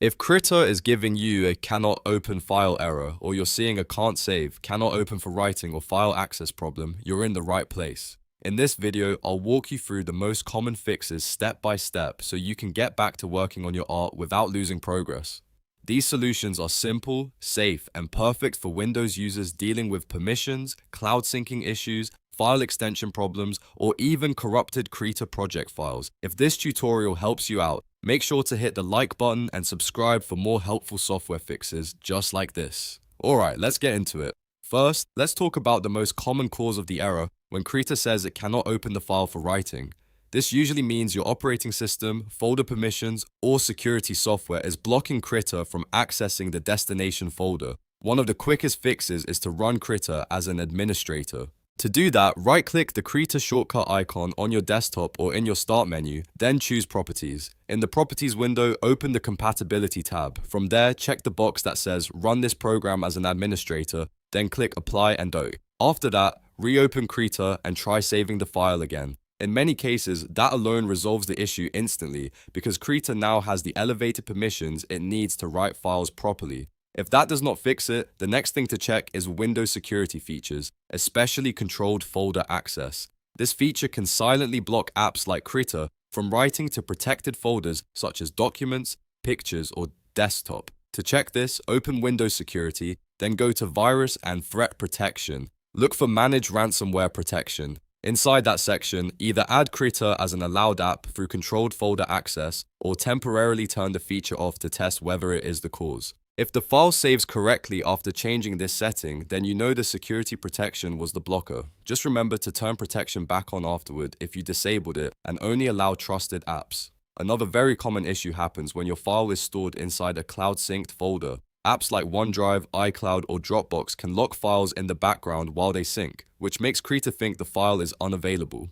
If Krita is giving you a cannot open file error, or you're seeing a can't save, cannot open for writing, or file access problem, you're in the right place. In this video, I'll walk you through the most common fixes step by step so you can get back to working on your art without losing progress. These solutions are simple, safe, and perfect for Windows users dealing with permissions, cloud syncing issues, file extension problems, or even corrupted Krita project files. If this tutorial helps you out, make sure to hit the like button and subscribe for more helpful software fixes just like this. Alright, let's get into it. First, let's talk about the most common cause of the error when Krita says it cannot open the file for writing. This usually means your operating system, folder permissions, or security software is blocking Krita from accessing the destination folder. One of the quickest fixes is to run Krita as an administrator. To do that, right-click the Krita shortcut icon on your desktop or in your Start menu, then choose Properties. In the Properties window, open the Compatibility tab. From there, check the box that says Run this program as an administrator, then click Apply and OK. After that, reopen Krita and try saving the file again. In many cases, that alone resolves the issue instantly because Krita now has the elevated permissions it needs to write files properly. If that does not fix it, the next thing to check is Windows security features, especially controlled folder access. This feature can silently block apps like Krita from writing to protected folders such as documents, pictures, or desktop. To check this, open Windows Security, then go to Virus and Threat Protection. Look for Manage Ransomware Protection. Inside that section, either add Krita as an allowed app through controlled folder access, or temporarily turn the feature off to test whether it is the cause. If the file saves correctly after changing this setting, then you know the security protection was the blocker. Just remember to turn protection back on afterward if you disabled it and only allow trusted apps. Another very common issue happens when your file is stored inside a cloud-synced folder. Apps like OneDrive, iCloud, or Dropbox can lock files in the background while they sync, which makes Krita think the file is unavailable.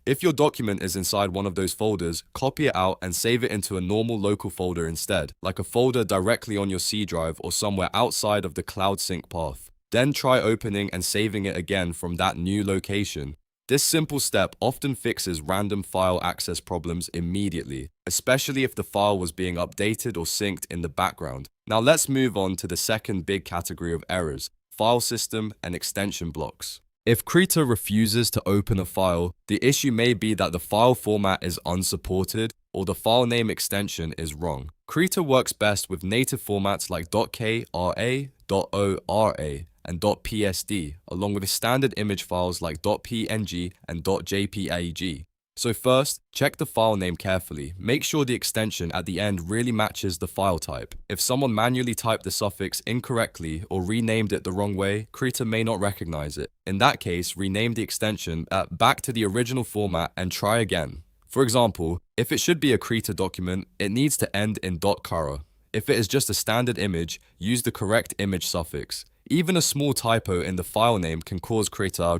If your document is inside one of those folders, copy it out and save it into a normal local folder instead, like a folder directly on your C drive or somewhere outside of the cloud sync path. Then try opening and saving it again from that new location. This simple step often fixes random file access problems immediately, especially if the file was being updated or synced in the background. Now let's move on to the second big category of errors, file system and extension blocks. If Krita refuses to open a file, the issue may be that the file format is unsupported or the file name extension is wrong. Krita works best with native formats like .kra, .ora, and .psd, along with standard image files like .png and .jpeg. So first, check the file name carefully. Make sure the extension at the end really matches the file type. If someone manually typed the suffix incorrectly or renamed it the wrong way, Krita may not recognize it. In that case, rename the extension back to the original format and try again. For example, if it should be a Krita document, it needs to end in .kara. If it is just a standard image, use the correct image suffix. Even a small typo in the file name can cause Krita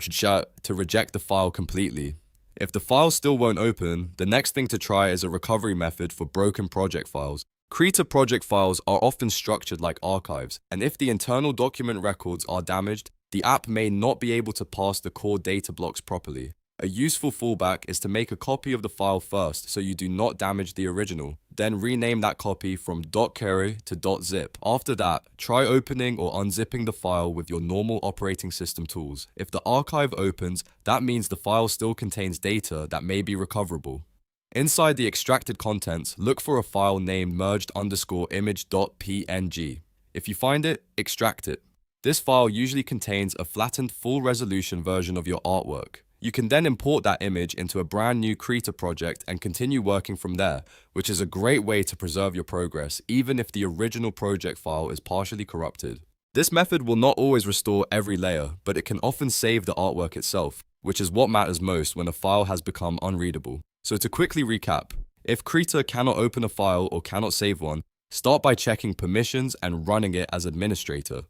to reject the file completely. If the file still won't open, the next thing to try is a recovery method for broken project files. Krita project files are often structured like archives, and if the internal document records are damaged, the app may not be able to pass the core data blocks properly. A useful fallback is to make a copy of the file first so you do not damage the original. Then rename that copy from .kara to .zip. After that, try opening or unzipping the file with your normal operating system tools. If the archive opens, that means the file still contains data that may be recoverable. Inside the extracted contents, look for a file named merged_image.png. If you find it, extract it. This file usually contains a flattened full resolution version of your artwork. You can then import that image into a brand new Krita project and continue working from there, which is a great way to preserve your progress, even if the original project file is partially corrupted. This method will not always restore every layer, but it can often save the artwork itself, which is what matters most when a file has become unreadable. So to quickly recap, if Krita cannot open a file or cannot save one, start by checking permissions and running it as administrator.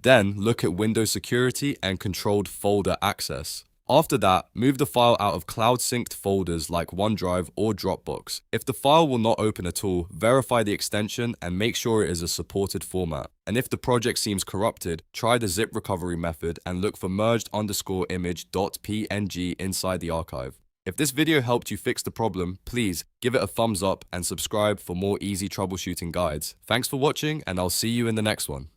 Then look at Windows security and controlled folder access. After that, move the file out of cloud-synced folders like OneDrive or Dropbox. If the file will not open at all, verify the extension and make sure it is a supported format. And if the project seems corrupted, try the zip recovery method and look for merged_image.png inside the archive. If this video helped you fix the problem, please give it a thumbs up and subscribe for more easy troubleshooting guides. Thanks for watching, and I'll see you in the next one.